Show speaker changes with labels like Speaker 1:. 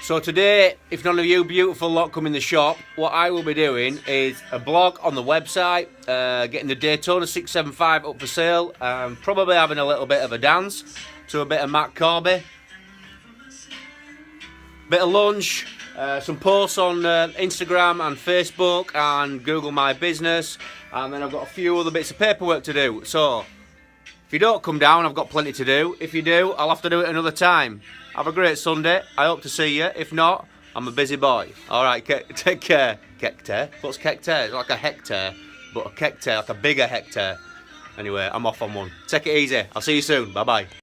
Speaker 1: So today, if none of you beautiful lot come in the shop, what I will be doing is a blog on the website, getting the Daytona 675 up for sale, probably having a little bit of a dance to a bit of Matt Corby, bit of lunch, some posts on Instagram and Facebook and Google My Business, and then I've got a few other bits of paperwork to do. So if you don't come down, I've got plenty to do. If you do, I'll have to do it another time. Have a great Sunday. I hope to see you. If not, I'm a busy boy. Alright, take care. Hectare? What's hectare? It's like a hectare, but a hectare, like a bigger hectare. Anyway, I'm off on one. Take it easy. I'll see you soon. Bye-bye.